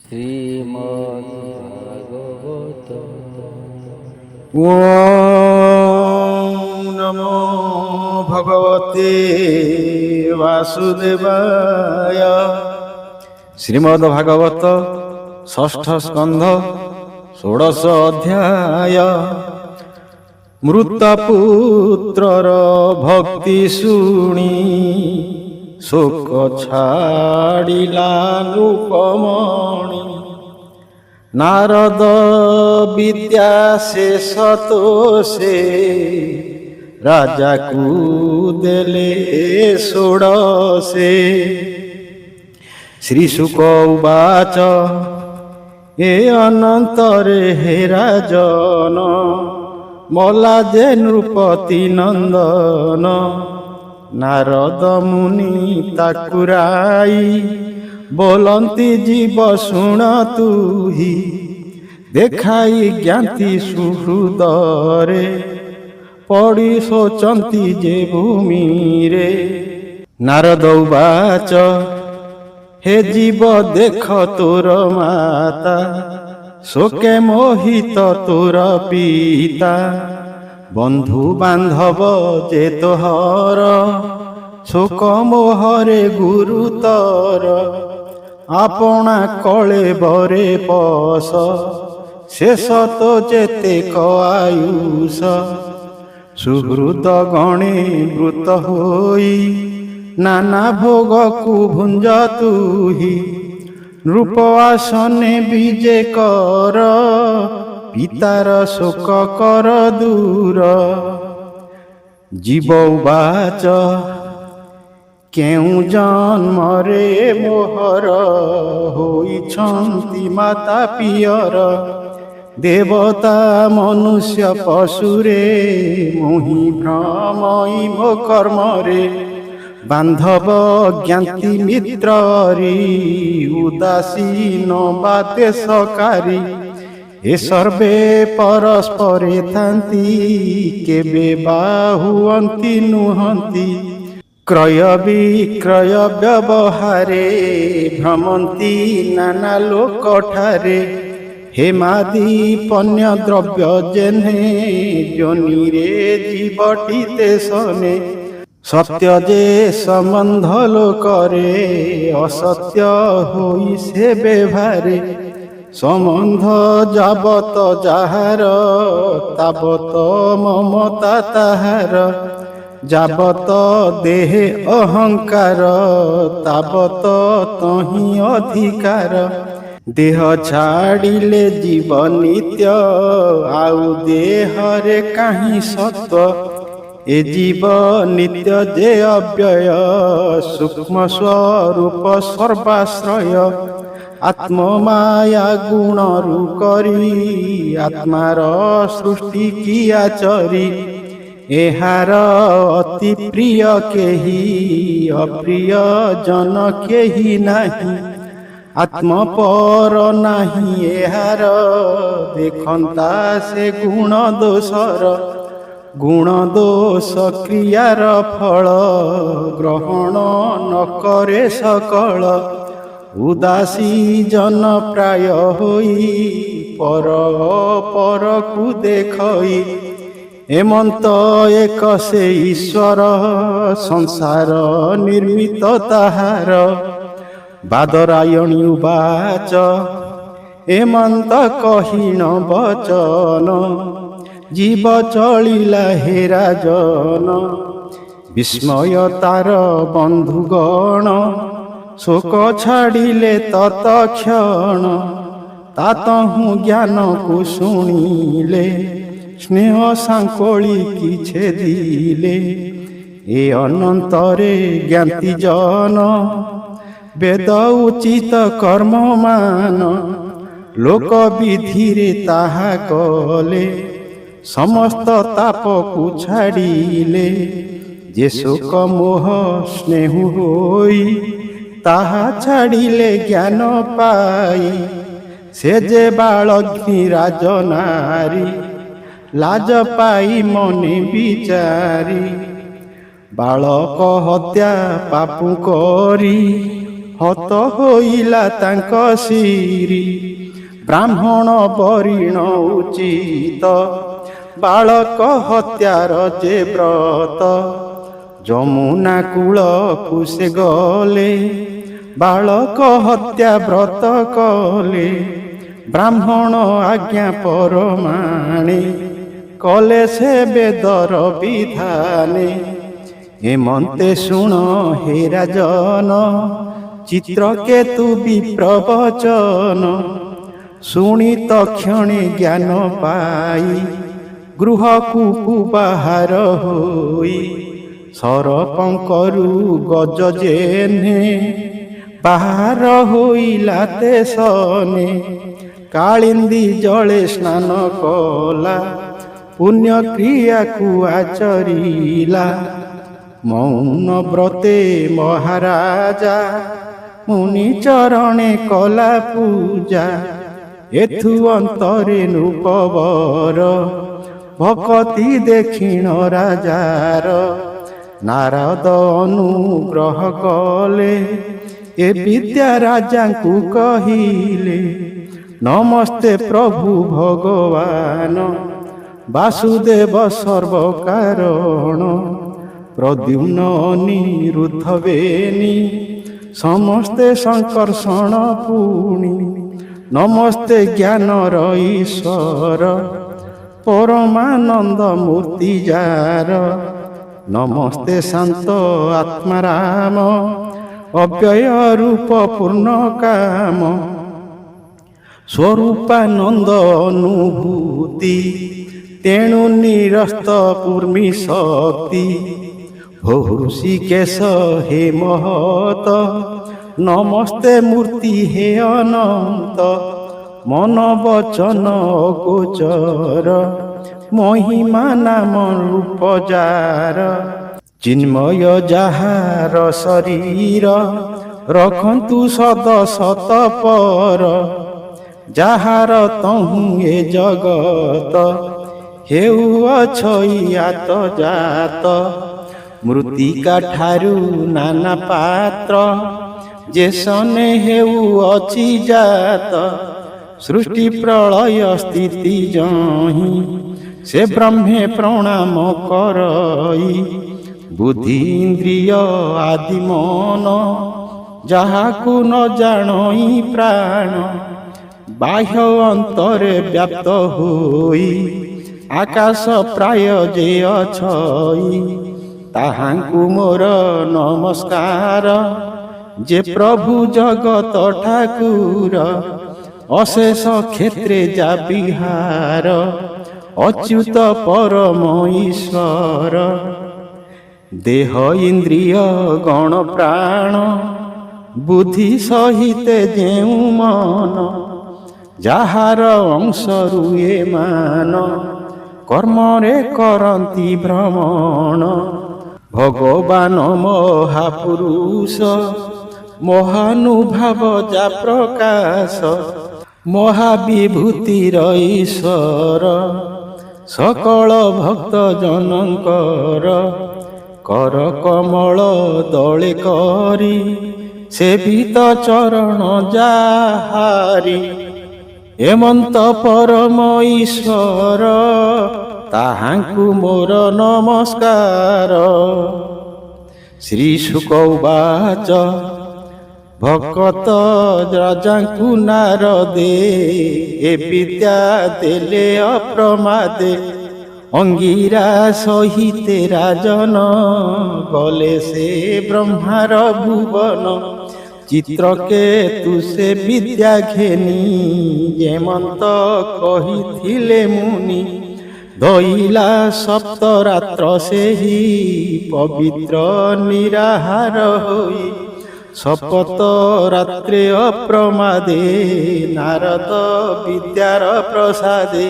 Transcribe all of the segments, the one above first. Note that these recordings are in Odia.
শ্রীমদ্ভাগবত। ওম নমো ভগবতে বাসুদেবায়। শ্রীমদ্ ভাগবত ষষ্ঠ স্কন্ধ ষোড়শ অধ্যায়। মୃତପୁତ୍ରର ଭକ୍ତି ଶୁଣି ଶୋକ ଛାଡ଼ିଲା ନୃପମଣି। ନାରଦ ବିଦ୍ୟା ଶେଷ ତୋଷେ ରାଜାକୁ ଦେଲେ ଷୋଡ଼ଶେ। ଶ୍ରୀଶୁକ ଉବାଚ ଏ ଅନନ୍ତରେ ହେ ରାଜନ, ମଲା ଯେ ନୃପତି ନନ୍ଦନ। ନାରଦ ମୁନି ତାକୁରାଇ ବୋଲନ୍ତି ଜୀବ ଶୁଣ ତୁହି, ଦେଖାଇ ଜ୍ଞାତି ସୁହୃଦରେ ପଡ଼ି ଶୋଚନ୍ତି ଯେ ଭୂମିରେ। ନାରଦ ଉବାଚ ହେ ଜୀବ ଦେଖ ତୋର ମାତା, ଶୋକେ ମୋହିତ ତୋର ପିତା। ବନ୍ଧୁ ବାନ୍ଧବ ଯେ ତୋହର, ଶୋକ ମୋହରେ ଗୁରୁତର। ଆପଣା କଳେବରେ ପଶ, ଶେଷ ତ ଯେତେକ ଆୟୁଷ। ସୁହୃଦ ଗଣେ ବୃତ ହୋଇ, ନାନା ଭୋଗକୁ ଭୁଞ୍ଜ ତୁହି। ନୃପ ଆସନେ ବିଜେ କର, ପିତାର ଶୋକ କର ଦୂର। ଜୀବ ଉବାଚ କେଉଁ ଜନ୍ମରେ ମୋହର, ହୋଇଛନ୍ତି ମାତା ପିୟର। ଦେବତା ମନୁଷ୍ୟ ପଶୁରେ, ମୋହି ଭ୍ରମଇ ମୋ କର୍ମରେ। ବାନ୍ଧବ ଜ୍ଞାତି ମିତ୍ରରି, ଉଦାସୀନ ବା ଦେଶକାରୀ। ଏ ସର୍ବେ ପରସ୍ପରେ ଥାନ୍ତି, କେବେ ବା ହୁଅନ୍ତି ନୁହନ୍ତି। କ୍ରୟ ବିକ୍ରୟ ବ୍ୟବହାରେ, ଭ୍ରମନ୍ତି ନାନା ଲୋକଠାରେ। ହେମାଦି ପଣ୍ୟ ଦ୍ରବ୍ୟ ଯେହ୍ନେ, ଯୋନିରେ ଜୀବଟି ତେସନେ। ସତ୍ୟ ଯେ ସମ୍ବନ୍ଧ ଲୋକରେ, ଅସତ୍ୟ ହୋଇ ସେ ବ୍ୟବହାରେ। ସମ୍ବନ୍ଧ ଯାବତ ଯାହାର, ତାବତ ମମତା ତାହାର। ଯାବତ ଦେହେ ଅହଙ୍କାର, ତାବତ ତହିଁ ଅଧିକାର। ଦେହ ଛାଡ଼ିଲେ ଜୀବ ନିତ୍ୟ, ଆଉ ଦେହରେ କାହିଁ ସତ୍ୱ। ଏ ଜୀବ ନିତ୍ୟ ଯେ ଅବ୍ୟୟ, ସୂକ୍ଷ୍ମ ସ୍ୱରୂପ ସର୍ବାଶ୍ରୟ। ଆତ୍ମମାୟା ଗୁଣରୁ କରି, ଆତ୍ମାର ସୃଷ୍ଟି କିଆଚରି। ଏହାର ଅତି ପ୍ରିୟ କେହି, ଅପ୍ରିୟ ଜନ କେହି ନାହିଁ। ଆତ୍ମପର ନାହିଁ ଏହାର, ଦେଖନ୍ତା ସେ ଗୁଣ ଦୋଷର। ଗୁଣ ଦୋଷ କ୍ରିୟାର ଫଳ, ଗ୍ରହଣ ନ କରେ ସକଳ। ଉଦାସୀ ଜନ ପ୍ରାୟ ହୋଇ, ପର ପରକୁ ଦେଖଇ। ଏମନ୍ତ ଏକ ସେ ଈଶ୍ୱର, ସଂସାର ନିର୍ମିତ ତାହାର। ବାଦରାୟଣୀ ଉବାଚ ଏମନ୍ତ କହିଣ ବଚନ, ଜୀବ ଚଳିଲା ହେ ରାଜନ। ବିସ୍ମୟ ତାର ବନ୍ଧୁଗଣ, ଶୋକ ଛାଡ଼ିଲେ ତତକ୍ଷଣ। ତାତହୁଁ ଜ୍ଞାନକୁ ଶୁଣିଲେ, ସ୍ନେହ ସାଙ୍କୋଳି କି ଛେଦିଲେ। ଏ ଅନନ୍ତରେ ଜ୍ଞାତି ଜନ, ବେଦ ଉଚିତ କର୍ମମାନ। ଲୋକ ବିଧିରେ ତାହା କଲେ, ସମସ୍ତ ତାପକୁ ଛାଡ଼ିଲେ। ଯେ ଶୋକ ମୋହ ସ୍ନେହ ହୋଇ, ତାହା ଛାଡ଼ିଲେ ଜ୍ଞାନ ପାଇ। ସେ ଯେ ବାଳଗ୍ନି ରାଜନାରୀ, ଲାଜ ପାଇ ମନେ ବିଚାରି। ବାଳକ ହତ୍ୟା ପାପୁ କରି, ହତ ହୋଇଲା ତାଙ୍କ ଶିରି। ବ୍ରାହ୍ମଣ ବରିଣ ଉଚିତ ବାଳକ ହତ୍ୟାର ଯେ ବ୍ରତ। ଯମୁନା କୂଳକୁ ସେ ଗଲେ ବାଳକ ହତ୍ୟା ବ୍ରତ କଲେ। ବ୍ରାହ୍ମଣ ଆଜ୍ଞା ପରମାଣେ କଲେ ସେ ବେଦର ବିଧାନେ। ହେମନ୍ତେ ଶୁଣ ହେ ରାଜନ ଚିତ୍ରକେତୁ ବିପ୍ରବଚନ। ଶୁଣି ତକ୍ଷଣେ ଜ୍ଞାନ ପାଇ ଗୃହକୁ ବାହାର ହୋଇ। ସରପଙ୍କରୁ ଗଜ ଜେହ୍ନେ ବାହାର ହୋଇଲା ତେସନେ। କାଳିନ୍ଦୀ ଜଳେ ସ୍ନାନ କଲା ପୁଣ୍ୟ କ୍ରିୟାକୁ ଆଚରିଲା। ମୌନ ବ୍ରତେ ମହାରାଜା ମୁନି ଚରଣେ କଲା ପୂଜା। ଏଥୁ ଅନ୍ତରେ ନୃପବର ଭକତି ଦେଖିଣ ରାଜାର। ନାରଦ ଅନୁଗ୍ରହ କଲେ ଏ ବିଦ୍ୟା ରାଜାଙ୍କୁ କହିଲେ। ନମସ୍ତେ ପ୍ରଭୁ ଭଗବାନ ବାସୁଦେବ ସର୍ବକାରଣ। ପ୍ରଦ୍ୟୁମ୍ନ ଅନିରୁଦ୍ଧ ବେନି ସମସ୍ତେ ସଂକର୍ଷଣ ପୁଣି। ନମସ୍ତେ ଜ୍ଞାନର ଈଶ୍ୱର ପରମାନନ୍ଦ ମୂର୍ତ୍ତି ଯାର। ନମସ୍ତେ ଶାନ୍ତ ଆତ୍ମାରାମ ଅବ୍ୟୟ ରୂପ ପୂର୍ଣ୍ଣ କାମ। ସ୍ୱରୂପାନନ୍ଦ ଅନୁଭୂତି ତେଣୁ ନିରସ୍ତ ପୂର୍ମି ଶକ୍ତି। ଭୋ ଋଷିକେଶ ହେ ମହତ ନମସ୍ତେ ମୂର୍ତ୍ତି ହେ ଅନନ୍ତ। ମନ ବଚନ ଅଗୋଚର ମହିମା ନାମ ରୂପ ଯାର। ଚିନ୍ମୟ ଯାହାର ଶରୀର ରଖନ୍ତୁ ସଦ ସତ ପର। ଯାହାର ତହୁଁ ଏ ଜଗତ ହେଉଅଛଇ ଆତ ଜାତ। ମୃତ୍ତିକା ଠାରୁ ନାନା ପାତ୍ର ଯେ ସନେ ହେଉଅଛି ଜାତ। ସୃଷ୍ଟି ପ୍ରଳୟ ସ୍ଥିତି ଜହିଁ ସେ ବ୍ରହ୍ମେ ପ୍ରଣାମ କରଇ। ବୁଦ୍ଧି ଇନ୍ଦ୍ରିୟ ଆଦି ମନ ଯାହାକୁ ନ ଜାଣଇ ପ୍ରାଣ। ବାହ୍ୟ ଅନ୍ତରେ ବ୍ୟାପ୍ତ ହୋଇ ଆକାଶ ପ୍ରାୟ ଯେ ଅଛଇ। ତାହାଙ୍କୁ ମୋର ନମସ୍କାର ଯେ ପ୍ରଭୁ ଜଗତ ଠାକୁର। ଅଶେଷ କ୍ଷେତ୍ରେ ଯା ବିହାର ଅଚ୍ୟୁତ ପରମ ଈଶ୍ୱର। ଦେହ ଇନ୍ଦ୍ରିୟ ଗଣ ପ୍ରାଣ ବୁଦ୍ଧି ସହିତେ ଯେଉଁ ମନ। ଯାହାର ଅଂଶରୁ ଏ ମାନ କର୍ମରେ କରନ୍ତି ଭ୍ରମଣ। ଭଗବାନ ମହାପୁରୁଷ ମହାନୁଭାବ ଯା ପ୍ରକାଶ। ମହାବିଭୂତିର ଈଶ୍ୱର ସକଳ ଭକ୍ତ ଜନଙ୍କର। କର କମଳ ଦଳେ କରି ସେବିତ ଚରଣ ଯାହାରି। ହେମନ୍ତ ପରମ ଈଶ୍ୱର ତାହାଙ୍କୁ ମୋର ନମସ୍କାର। ଶ୍ରୀ ଶୁକ ଉବାଚ ଭକତ ରାଜାଙ୍କୁ ନାରଦେ। ଏ ବିଦ୍ୟା ଦେଲେ ଅପ୍ରମାଦେ। ଅଙ୍ଗିରା ସହିତେ ରାଜନ ଗଲେ ସେ ବ୍ରହ୍ମାର ଭୁବନ। ଚିତ୍ରକେତୁ ସେ ବିଦ୍ୟା ଘେନି ଯେମନ୍ତ କହିଥିଲେ ମୁନି। ଧଇଲା ସପ୍ତରାତ୍ର ସେହି ପବିତ୍ର ନିରାହାର ହୋଇ। ଶପଥ ରାତ୍ରେ ଅପ୍ରମାଦେ ନାରଦ ବିଦ୍ୟାର ପ୍ରସାଦେ।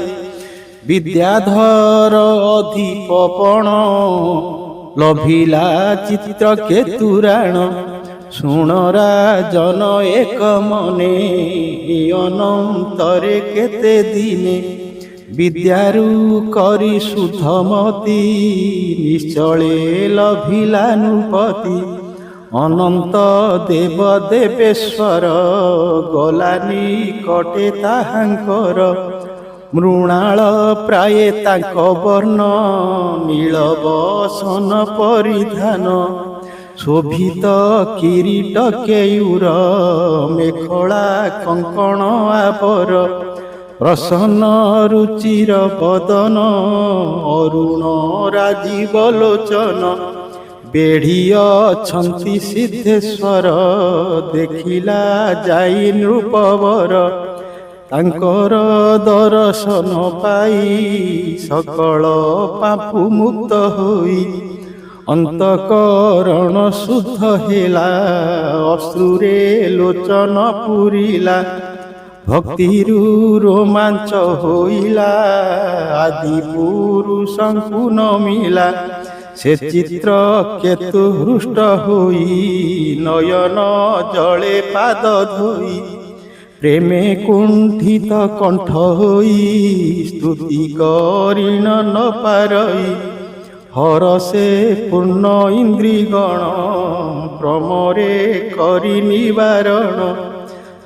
ବିଦ୍ୟାଧର ଅଧିପ ପଣ ଲଭିଲା ଚିତ୍ରକେତୁରାଣ। ଶୁଣ ରାଜନ ଏକ ମନେ ଅନନ୍ତରେ କେତେ ଦିନେ। ବିଦ୍ୟାରୁ କରି ଶୁଦ୍ଧମତି ନିଶ୍ଚଳେ ଲଭିଲା ନୃପତି। ଅନନ୍ତ ଦେବ ଦେବେଶ୍ୱର ଗଲାନି କଟେ ତାହାଙ୍କର ମୃଣାଳ ପ୍ରାୟ ତାଙ୍କ ବର୍ଣ୍ଣ ନୀଳ ବସନ ପରିଧାନ ଶୋଭିତ କିରୀଟ କେୟୁର ମେଖଳା କଙ୍କଣ ଆବର ପ୍ରସନ୍ନ ରୁଚିର ବଦନ ଅରୁଣ ରାଜୀବ ଲୋଚନ ବେଢ଼ି ଅଛନ୍ତି ସିଦ୍ଧେଶ୍ୱର ଦେଖିଲା ଯାଇ ନୃପବର ତାଙ୍କର ଦର୍ଶନ ପାଇ ସକଳ ପାପୁ ମୁକ୍ତ ହୋଇ ଅନ୍ତଃକରଣ ଶୁଦ୍ଧ ହେଲା ଅଶ୍ରୁରେ ଲୋଚନ ପୂରିଲା ଭକ୍ତିରୁ ରୋମାଞ୍ଚ ହୋଇଲା ଆଦି ପୁରୁଷଙ୍କୁ ନମିଲା ସେ ଚିତ୍ର କେତୁ ହୃଷ୍ଟ ହୋଇ ନୟନ ଜଳେ ପାଦ ଧୋଇ ପ୍ରେମେ କୁଣ୍ଠିତ କଣ୍ଠ ହୋଇ ସ୍ତୁତି କରିଣ ନ ପାରଇ ହରସେ ପୂର୍ଣ୍ଣ ଇନ୍ଦ୍ରିଗଣ ପ୍ରମରେ କରି ନିବାରଣ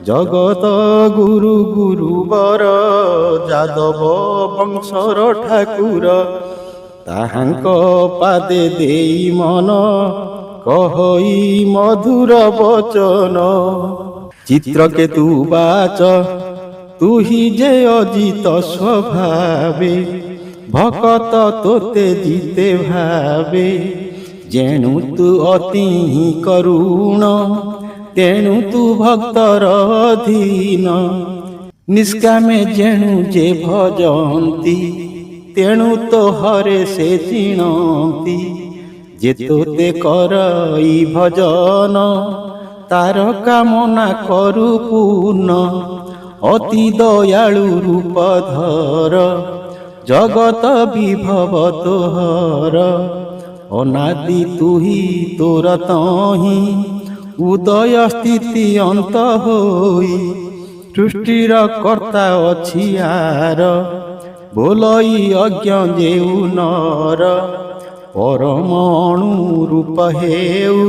ଜଗତ ଗୁରୁ ଗୁରୁବର ଯାଦବ ବଂଶର ଠାକୁର ତାହାଙ୍କ ପାଦେ ଦେଇ ମନ କହଇ ମଧୁର ବଚନ ଚିତ୍ରକେତୁ ବାଚ ତୁହି ଯେ ଅଜିତ ସ୍ୱଭାବେ ଭକତ ତୋତେ ଜିତେ ଭାବେ ଯେଣୁ ତୁ ଅତି କରୁଣ ତେଣୁ ତୁ ଭକ୍ତର ଅଧୀନ ନିଷ୍କାମେ ଯେଣୁ ଯେ ଭଜନ୍ତି ତେଣୁ ତ ହରେ ସେ ଚିଣନ୍ତି ଯେ ତୋତେ କରଇ ଭଜନ ତାର କାମନା କରୁ ପୂର୍ଣ୍ଣ ଅତି ଦୟାଳୁ ରୂପ ଧର ଜଗତ ବିଭବ ତୋହର ଅନାଦି ତୁହି ତୋର ତହିଁ ଉଦୟ ସ୍ଥିତି ଅନ୍ତ ହୋଇ ସୃଷ୍ଟିର କର୍ତ୍ତା ଅଛି ଆର ବୋଲଇ ଅଜ୍ଞ ଯେଉ ନର ପରମଣୁ ରୂପ ହେଉ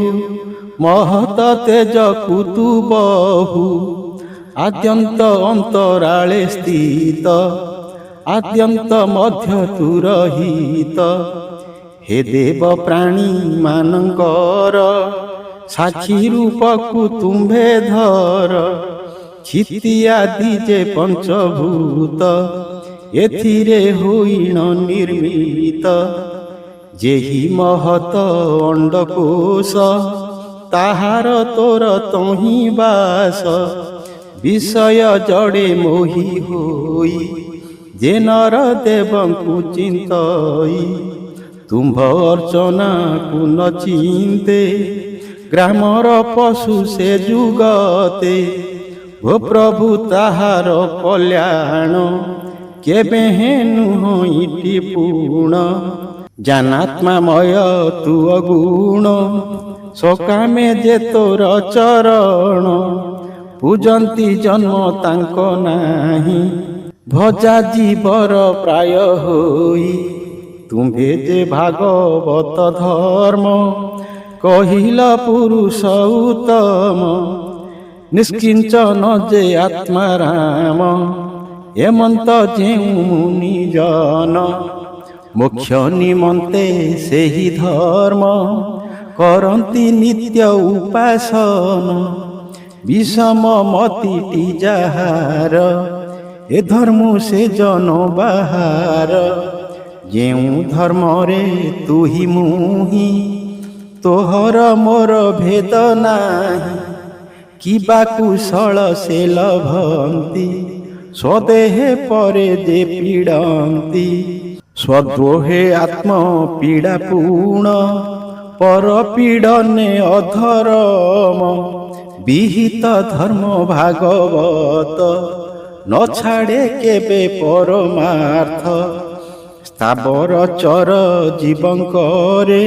ମହତ ତେଜ କୁତୁ ବହୁ ଆଦ୍ୟନ୍ତ ଅନ୍ତରାଳେ ସ୍ଥିତ ଆଦ୍ୟନ୍ତ ମଧ୍ୟ ତୁ ରହିତ ହେ ଦେବ ପ୍ରାଣୀ ମାନଙ୍କର ସାକ୍ଷୀ ରୂପକୁ ତୁମ୍ଭେ ଧର କ୍ଷିତି ଆଦି ଯେ ପଞ୍ଚଭୂତ ଏଥିରେ ହୋଇଣ ନିର୍ମିତ ଯେହି ମହତ ଅଣ୍ଡକୋଷ ତାହାର ତୋର ତହିଁ ବାସ ବିଷୟ ଜଡ଼େ ମୋହି ହୋଇ ଯେ ନର ଦେବଙ୍କୁ ଚିନ୍ତଇ ତୁମ୍ଭ ଅର୍ଚ୍ଚନାକୁ ନ ଚିନ୍ତେ ଗ୍ରାମର ପଶୁ ସେ ଯୁଗତେ ଓ ପ୍ରଭୁ ତାହାର କଲ୍ୟାଣ କେବେ ନୁହଁ ଇଟି ପୁଣ ଜାନାତ୍ମାମୟ ତୁ ଅଗୁଣ ସକାମେ ଯେ ତୋର ଚରଣ ପୂଜନ୍ତି ଜନ୍ମ ତାଙ୍କ ନାହିଁ ଭଜା ଜୀବର ପ୍ରାୟ ହୋଇ ତୁମ୍ଭେ ଯେ ଭାଗବତ ଧର୍ମ କହିଲ ପୁରୁଷ ଉତ୍ତମ ନିଷ୍କିଞ୍ଚନ ଯେ ଆତ୍ମାରାମ ଏମନ୍ତ ଯେଉଁ ମୁନିଜନ ମୋକ୍ଷ ନିମନ୍ତେ ସେହି ଧର୍ମ କରନ୍ତି ନିତ୍ୟ ଉପାସନ ବିଷମ ମତିଟି ଯାହାର ଏ ଧର୍ମ ସେ ଜନ ବାହାର ଯେଉଁ ଧର୍ମରେ ତୁହି ମୁହିଁ ତୋହର ମୋର ଭେଦ ନାହିଁ କିବା କୁଶଳ ସେ ଲଭନ୍ତି ସ୍ୱଦେହେ ପରେ ଯେ ପୀଡ଼ନ୍ତି ସ୍ୱଦ୍ରୋହେ ଆତ୍ମ ପୀଡ଼ା ପୂର୍ଣ୍ଣ ପର ପୀଡ଼ନେ ଅଧରମ ବିହିତ ଧର୍ମ ଭାଗବତ ନ ଛାଡ଼େ କେବେ ପରମାର୍ଥ ସ୍ଥାବର ଚର ଜୀବଙ୍କରେ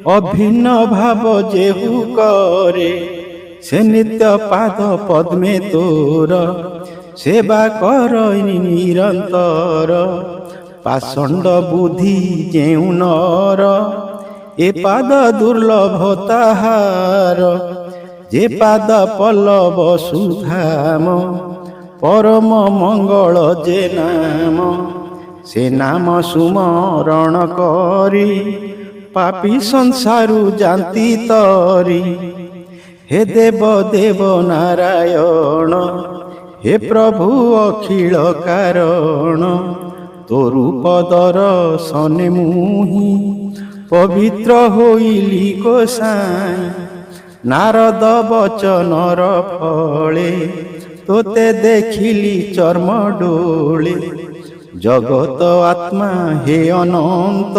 ଅଭିନ୍ନ ଭାବ ଯେହୁ କରେ ସେ ନିତ୍ୟ ପାଦ ପଦ୍ମେ ତୋର ସେବା କର ନିରନ୍ତର ପାଷଣ୍ଡ ବୁଦ୍ଧି ଯେଉଁ ନର ଏ ପାଦ ଦୁର୍ଲଭ ତାହାର, ଯେ ପାଦ ପଲ୍ଲବ ସୁଧାମ, ପରମ ମଙ୍ଗଳ ଯେ ନାମ, ସେ ନାମ ସୁମରଣ କରି ପାପୀ ସଂସାରୁ ଯାନ୍ତି ତରି। ହେ ଦେବ ଦେବ ନାରାୟଣ, ହେ ପ୍ରଭୁ ଅଖିଳ କାରଣ, ତୋରୁ ପଦର ସନେ ମୁହିଁ ପବିତ୍ର ହୋଇଲି ଗୋସାଇଁ। ନାରଦ ବଚନର ଫଳେ ତୋତେ ଦେଖିଲି ଚର୍ମ ଡୋଳେ। ଜଗତ ଆତ୍ମା ହେ ଅନନ୍ତ,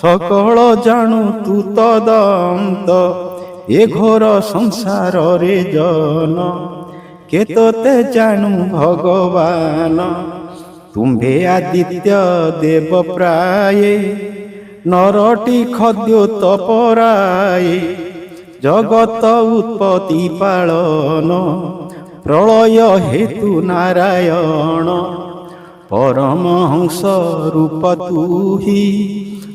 ସକଳ ଜାଣୁ ତୁ ତଦନ୍ତ। ଏ ଘୋର ସଂସାରରେ ଜନ, କେ ତୋତେ ଜାଣୁ ଭଗବାନ। ତୁମ୍ଭେ ଆଦିତ୍ୟ ଦେବ ପ୍ରାୟେ, ନରଟି ଖଦ୍ୟୋତପରାୟେ। ଜଗତ ଉତ୍ପତ୍ତି ପାଳନ, ପ୍ରଳୟ ହେତୁ ନାରାୟଣ। ପରମହଂସ ରୂପ ତୁହି,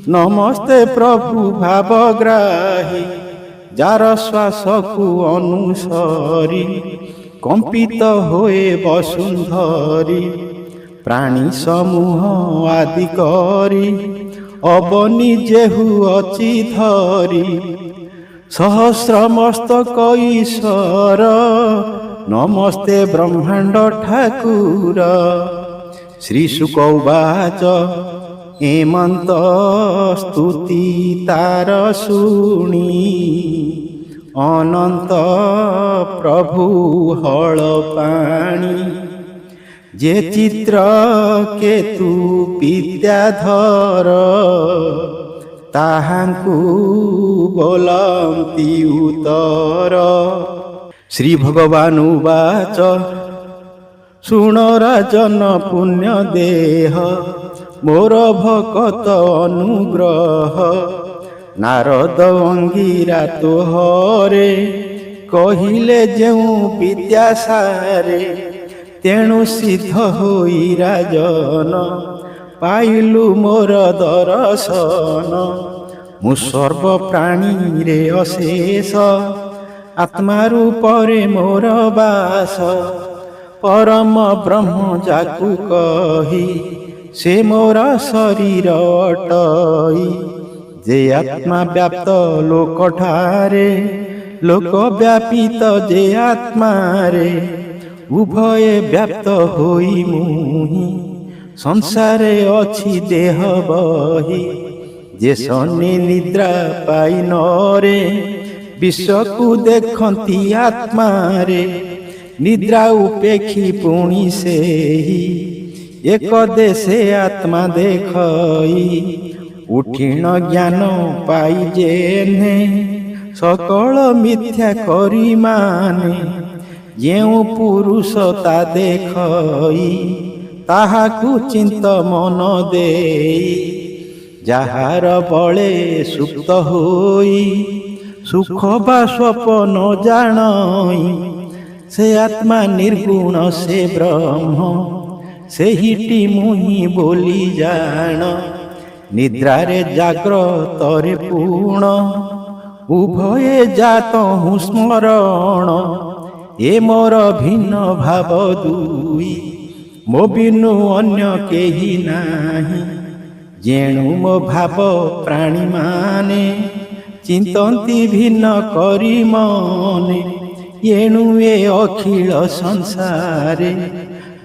ନମସ୍ତେ ପ୍ରଭୁ ଭାବଗ୍ରାହୀ। ଯାର ଶ୍ୱାସକୁ ଅନୁସରି, କମ୍ପିତ ହୋଏ ବସୁନ୍ଧରି। ପ୍ରାଣୀ ସମୂହ ଆଦି କରି, ଅବନି ଯେହୁ ଅଚି ଧରି। ସହସ୍ର ମସ୍ତକ ଈଶ୍ୱର, ନମସ୍ତେ ବ୍ରହ୍ମାଣ୍ଡ ଠାକୁର। ଶ୍ରୀ ଶୁକ ଉବାଚ ଏମନ୍ତ ସ୍ତୁତି ତାର ଶୁଣି, ଅନନ୍ତ ପ୍ରଭୁ ହଳ ପାଣି। ଯେ ଚିତ୍ର କେତୁ ବିଦ୍ୟାଧର, ତାହାଙ୍କୁ ବୋଲନ୍ତି ଉତ୍ତର। ଶ୍ରୀ ଭଗବାନ ଉବାଚ ଶୁଣ ରାଜନ ପୁଣ୍ୟ ଦେହ, ମୋର ଭକତ ଅନୁଗ୍ରହ। ନାରଦ ଅଙ୍ଗିରା ତୋହରେ, କହିଲେ ଯେଉଁ ବିଦ୍ୟାସାରେ। ତେଣୁ ସିଦ୍ଧ ହୋଇ ରାଜନ, ପାଇଲୁ ମୋର ଦର୍ଶନ। ମୁଁ ସର୍ବ ପ୍ରାଣୀରେ ଅଶେଷ, ଆତ୍ମା ରୂପରେ ମୋର ବାସ। ପରମ ବ୍ରହ୍ମ ଯାକୁ କହି, ସେ ମୋର ଶରୀର ଅଟଇ। ଯେ ଆତ୍ମା ବ୍ୟାପ୍ତ ଲୋକଠାରେ, ଲୋକ ବ୍ୟାପିତ ଯେ ଆତ୍ମାରେ। ଉଭୟେ ବ୍ୟାପ୍ତ ହୋଇ ମୁହିଁ, ସଂସାରେ ଅଛି ଦେହ ବହି। ଯେ ଶନି ନିଦ୍ରା ପାଇ ନରେ, ବିଶ୍ୱକୁ ଦେଖନ୍ତି ଆତ୍ମାରେ। ନିଦ୍ରା ଉପେକ୍ଷୀ ପୁଣି ସେହି, ଏକ ଦେଶେ ଆତ୍ମା ଦେଖଇ। ଉଠିଣ ଜ୍ଞାନ ପାଇ ଯେହ୍ନେ, ସକଳ ମିଥ୍ୟା କରି ମାନେ। ଯେଉଁ ପୁରୁଷ ତା ଦେଖଇ, ତାହାକୁ ଚିନ୍ତ ମନ ଦେଇ। ଯାହାର ବଳେ ସୁପ୍ତ ହୋଇ, ସୁଖ ବା ସ୍ୱପ୍ନ ଜାଣଇ। ସେ ଆତ୍ମା ନିର୍ଗୁଣ ସେ ବ୍ରହ୍ମ, ସେହିଟି ମୁହିଁ ବୋଲି ଜାଣ। ନିଦ୍ରାରେ ଜାଗ୍ରତରେ ପୂର୍ଣ୍ଣ, ଉଭୟେ ଜାତ ହୁଁ ସ୍ମରଣ। ଏ ମୋର ଭିନ୍ନ ଭାବ ଦୁଇ, ମୋ ବିନୁ ଅନ୍ୟ କେହି ନାହିଁ। ଯେଣୁ ମୋ ଭାବ ପ୍ରାଣୀମାନେ, ଚିନ୍ତନ୍ତି ଭିନ୍ନ କରି ମନେ। ଏଣୁ ଏ ଅଖିଳ ସଂସାରେ,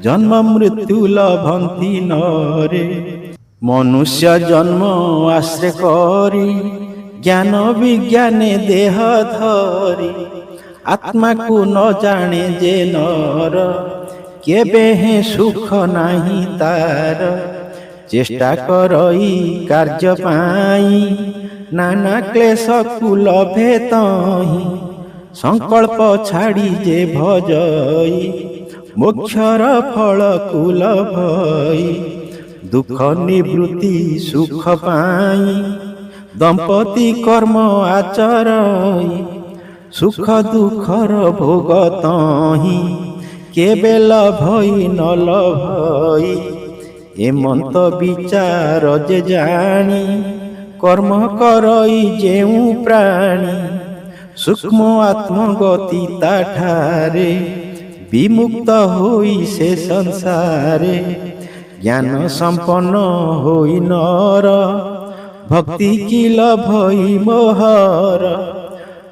ଜନ୍ମ ମୃତ୍ୟୁ ଲଭନ୍ତି ନରେ। ମନୁଷ୍ୟ ଜନ୍ମ ଆଶ୍ରୟ କରି, ଜ୍ଞାନ ବିଜ୍ଞାନେ ଦେହ ଧରି। ଆତ୍ମାକୁ ନ ଜାଣେ ଯେ ନର, କେବେ ହେଁ ସୁଖ ନାହିଁ ତାର। ଚେଷ୍ଟା କରଇ କାର୍ଯ୍ୟ ପାଇଁ, ନାନା କ୍ଲେଶକୁ ଲଭେ ତହିଁ। ସଂକଳ୍ପ ଛାଡ଼ି ଯେ ଭଜଇ, ମୋକ୍ଷର ଫଳକୁ ଲଭଇ। ଦୁଃଖ ନିବୃତ୍ତି ସୁଖ ପାଇଁ, ଦମ୍ପତି କର୍ମ ଆଚରଇ। ସୁଖ ଦୁଃଖର ଭୋଗ ତହିଁ, କେବେ ଲଭଇ ନ ଲଭଇ। ଏମନ୍ତ ବିଚାର ଯେ ଜାଣି, কর্ম করই যেউ প্রাণী সূক্ষ্ম আত্মগতি তাঠারে বিমুক্ত হই সে সংসারে জ্ঞান সম্পন্ন হই নর ভক্তি কি লভই মোহর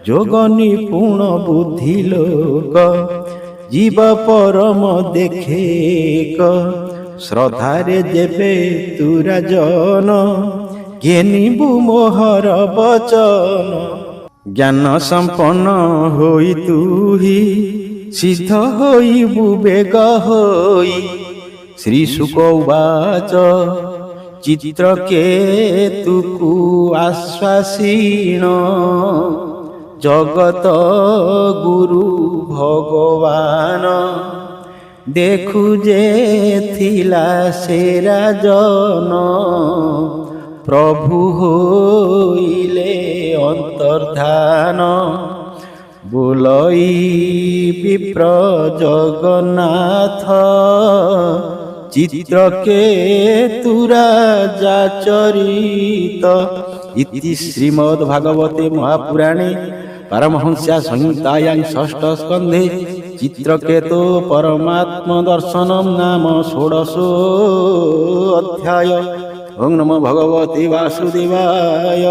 যোগ নিপুণ বুদ্ধি লোক জীব পরম দেখে শ্রদ্ধারে যেবে তুরা জন ঘেনিবু মোহর বচন জ্ঞান সম্পন্ন হই তুহি সিদ্ধ হইবু বেগ হই শ্রী শুক উবাচ চিত্রকেতুকু আশ্বাসীন জগত গুরু ভগবান দেখু যে থিলা সে রাজন প্রভু হইলে অন্তর্ধান বুলই বিপ্র জগন্নাথ চিত্রকেতুরা চরিত ইতি শ্রীমদ্ ভাগবতে মহাপুরাণে পারমহংস্যা সংহিতায়াং ষষ্ঠ স্কন্ধে চিত্রকেতো পরমাত্ম দর্শনম নাম ষোড়শো অধ্যায়। ওং নমো ভগবতে বাসুদেবায়।